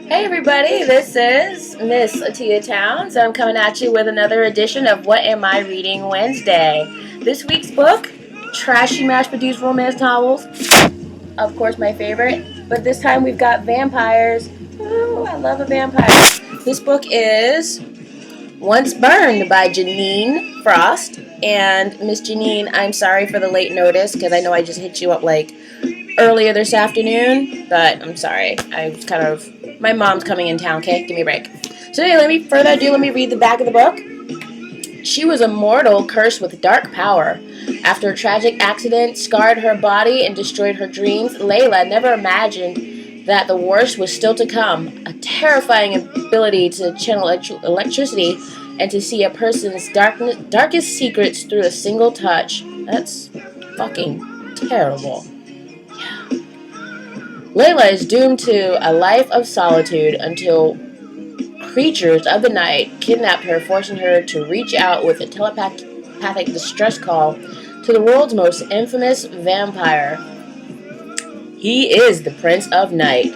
Hey everybody, this is Miss Atia Towns. I'm coming at you with another edition of What Am I Reading Wednesday. This week's book, Trashy mass-produced romance novels. Of course, my favorite. But this time we've got vampires. Ooh, I love a vampire. This book is Once Burned by Jeaniene Frost. And Miss Jeaniene, I'm sorry for the late notice because I know I just hit you up like earlier this afternoon, but I'm sorry. I was my mom's coming in town, okay? Give me a break. So anyway, let me read the back of the book. She was a mortal cursed with dark power. After a tragic accident scarred her body and destroyed her dreams, Layla never imagined that the worst was still to come. A terrifying ability to channel electricity and to see a person's darkest secrets through a single touch. That's fucking terrible. Layla is doomed to a life of solitude until creatures of the night kidnapped her, forcing her to reach out with a telepathic distress call to the world's most infamous vampire. He is the Prince of Night.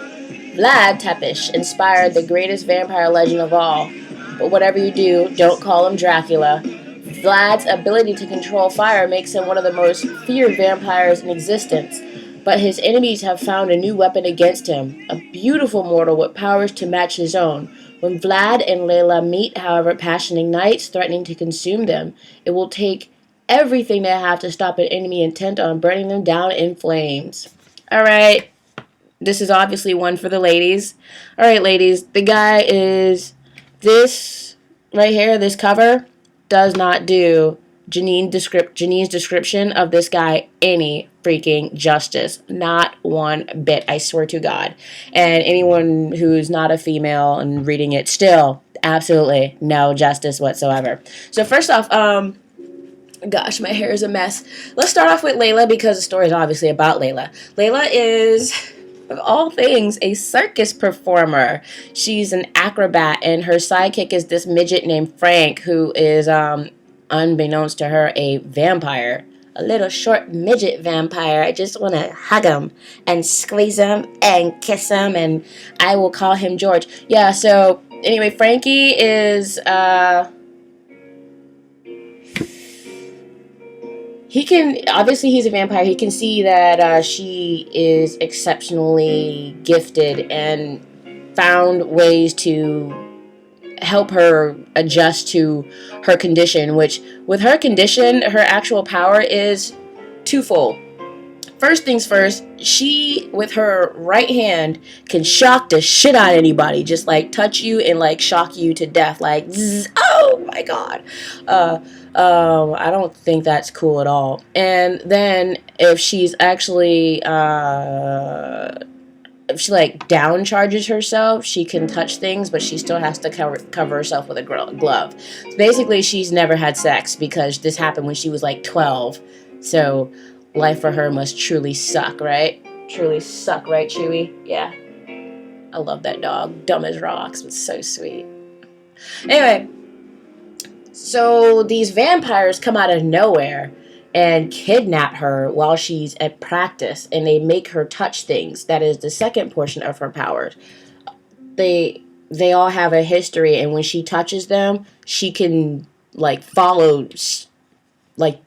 Vlad Tepes inspired the greatest vampire legend of all. But whatever you do, don't call him Dracula. Vlad's ability to control fire makes him one of the most feared vampires in existence. But his enemies have found a new weapon against him, a beautiful mortal with powers to match his own. When Vlad and Layla meet, however, passion ignites, threatening to consume them. It will take everything they have to stop an enemy intent on burning them down in flames. Alright, this is obviously one for the ladies. Alright, ladies, the guy is this right here, this cover, does not do Jeanine's description of this guy any freaking justice. Not one bit, I swear to God. And anyone who's not a female and reading it, still, absolutely no justice whatsoever. So first off, gosh, my hair is a mess. Let's start off with Layla because the story is obviously about Layla. Layla is, of all things, a circus performer. She's an acrobat, and her sidekick is this midget named Frank, who is, unbeknownst to her, a vampire. A little short midget vampire. I just want to hug him and squeeze him and kiss him, and I will call him George. Yeah, so anyway, Frankie is, he's a vampire. He can see that she is exceptionally gifted and found ways to help her adjust to her condition, which with her condition, her actual power is twofold. First things first, she, with her right hand, can shock the shit out of anybody. Just, like, touch you and, like, shock you to death. Like, zzz, oh, my God. I don't think that's cool at all. And then, if she's actually, if she, like, down charges herself, she can touch things, but she still has to cover herself with a glove. So basically, she's never had sex because this happened when she was, like, 12. So life for her must truly suck, right? Truly suck, right, Chewy? Yeah. I love that dog. Dumb as rocks, but so sweet. Anyway, so these vampires come out of nowhere and kidnap her while she's at practice, and they make her touch things. That is the second portion of her powers. They all have a history, and when she touches them, she can, like, follow, like,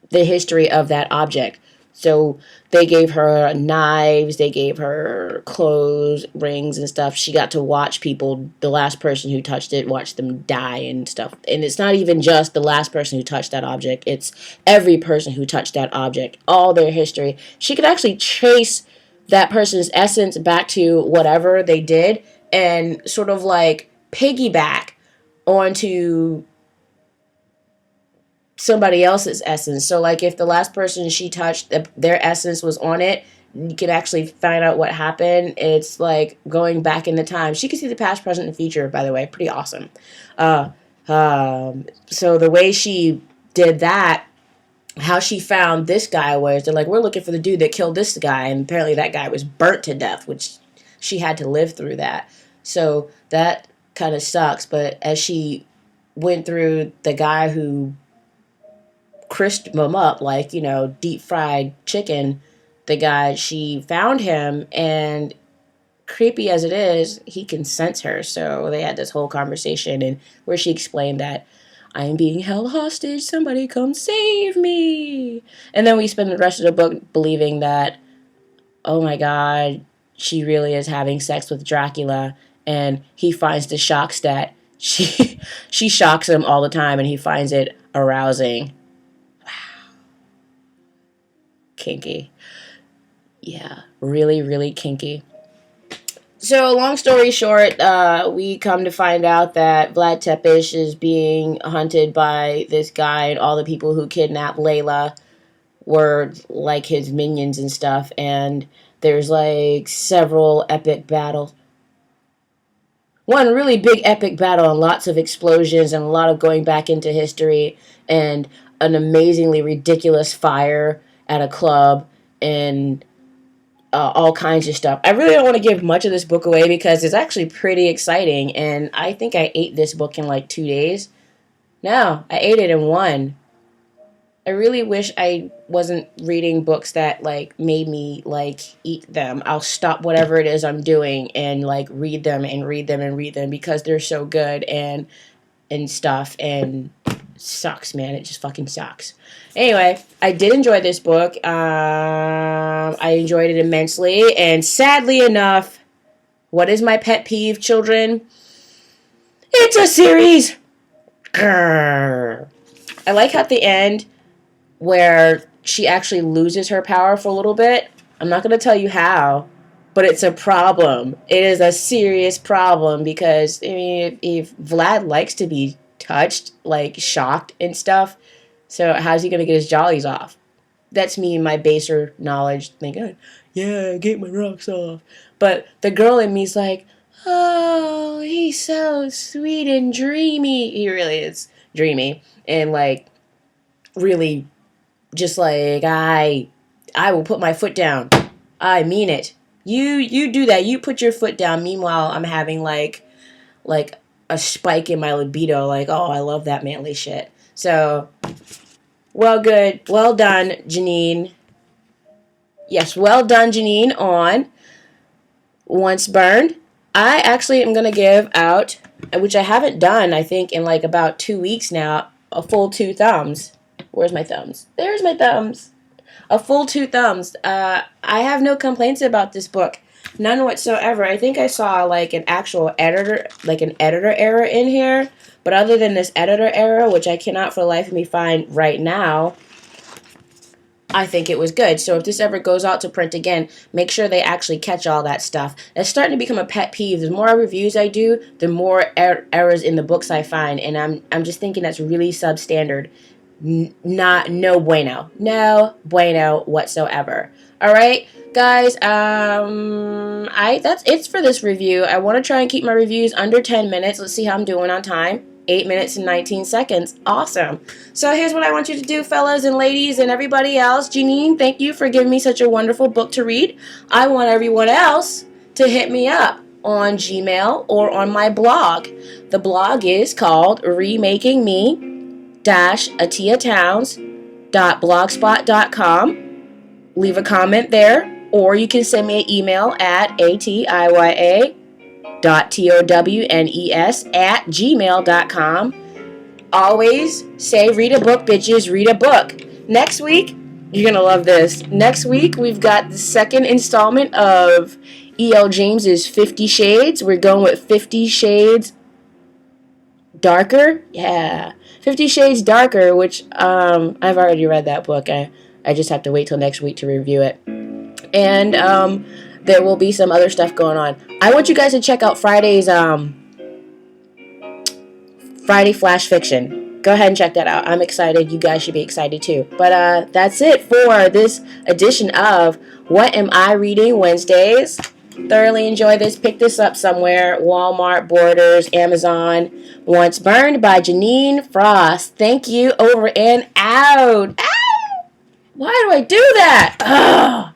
the history of that object. So they gave her knives, they gave her clothes, rings and stuff. She got to watch people, the last person who touched it, watch them die and stuff. And it's not even just the last person who touched that object. It's every person who touched that object, all their history. She could actually trace that person's essence back to whatever they did and sort of like piggyback onto somebody else's essence. So, like, if the last person she touched, their essence was on it, you can actually find out what happened. It's like going back in the time. She can see the past, present, and future, by the way. Pretty awesome. So the way she did that, how she found this guy was, they're like, we're looking for the dude that killed this guy, and apparently that guy was burnt to death, which she had to live through that. So that kind of sucks, but as she went through the guy who crisped him up like, you know, deep fried chicken, the guy, she found him, and creepy as it is, he can sense her. So they had this whole conversation, and where she explained that I am being held hostage. Somebody come save me. And then we spend the rest of the book believing that, oh my God, she really is having sex with Dracula. And he finds the shocks that she shocks him all the time, and he finds it arousing. Wow. Kinky. Yeah, really, really kinky. So, long story short, we come to find out that Vlad Tepes is being hunted by this guy, and all the people who kidnapped Layla were like his minions and stuff. And there's like several epic battles. One really big epic battle, and lots of explosions, and a lot of going back into history, and an amazingly ridiculous fire at a club, and all kinds of stuff. I really don't want to give much of this book away because it's actually pretty exciting, and I think I ate this book in like 2 days. No, I ate it in one. I really wish I wasn't reading books that like made me like eat them. I'll stop whatever it is I'm doing and like read them and read them and read them because they're so good and stuff, and sucks, man. It just fucking sucks. Anyway, I did enjoy this book. I enjoyed it immensely, and sadly enough, what is my pet peeve, children? It's a series. Grrr. I like at the end where she actually loses her power for a little bit. I'm not going to tell you how, but it's a problem. It is a serious problem because, I mean, if Vlad likes to be touched, like shocked and stuff, so how's he going to get his jollies off? That's me, my baser knowledge, thinking, yeah, get my rocks off. But the girl in me's like, oh, he's so sweet and dreamy. He really is dreamy. And like, really, just like, I will put my foot down. I mean it. You do that. You put your foot down. Meanwhile, I'm having like a spike in my libido. Like, oh, I love that manly shit. So, well, good. Well done, Jeaniene. Yes, well done, Jeaniene, on Once Burned. I actually am going to give out, which I haven't done, I think, in like about 2 weeks now, a full 2 thumbs. Where's my thumbs? There's my thumbs. A full 2 thumbs. I have no complaints about this book. None whatsoever. I think I saw like an actual editor, like an editor error in here. But other than this editor error, which I cannot for the life of me find right now, I think it was good. So if this ever goes out to print again, make sure they actually catch all that stuff. It's starting to become a pet peeve. The more reviews I do, the more errors in the books I find. And I'm just thinking that's really substandard. No bueno. No bueno whatsoever. All right, guys. That's it for this review. I want to try and keep my reviews under 10 minutes. Let's see how I'm doing on time. 8 minutes and 19 seconds. Awesome. So here's what I want you to do, fellas and ladies and everybody else. Jeaniene, thank you for giving me such a wonderful book to read. I want everyone else to hit me up on Gmail or on my blog. The blog is called remakingme-atiatowns.blogspot.com. Leave a comment there, or you can send me an email at atiya.townes@gmail.com. Always say, read a book, bitches, read a book. Next week, you're going to love this. Next week, we've got the second installment of E.L. James's 50 Shades. We're going with 50 Shades Darker. Yeah. 50 Shades Darker, which I've already read that book. I just have to wait till next week to review it. And there will be some other stuff going on. I want you guys to check out Friday's Friday Flash Fiction. Go ahead and check that out. I'm excited. You guys should be excited too. But that's it for this edition of What Am I Reading Wednesdays. Thoroughly enjoy this. Pick this up somewhere. Walmart, Borders, Amazon. Once Burned by Jeaniene Frost. Thank you. Over and out. Ow! Why do I do that? Ugh.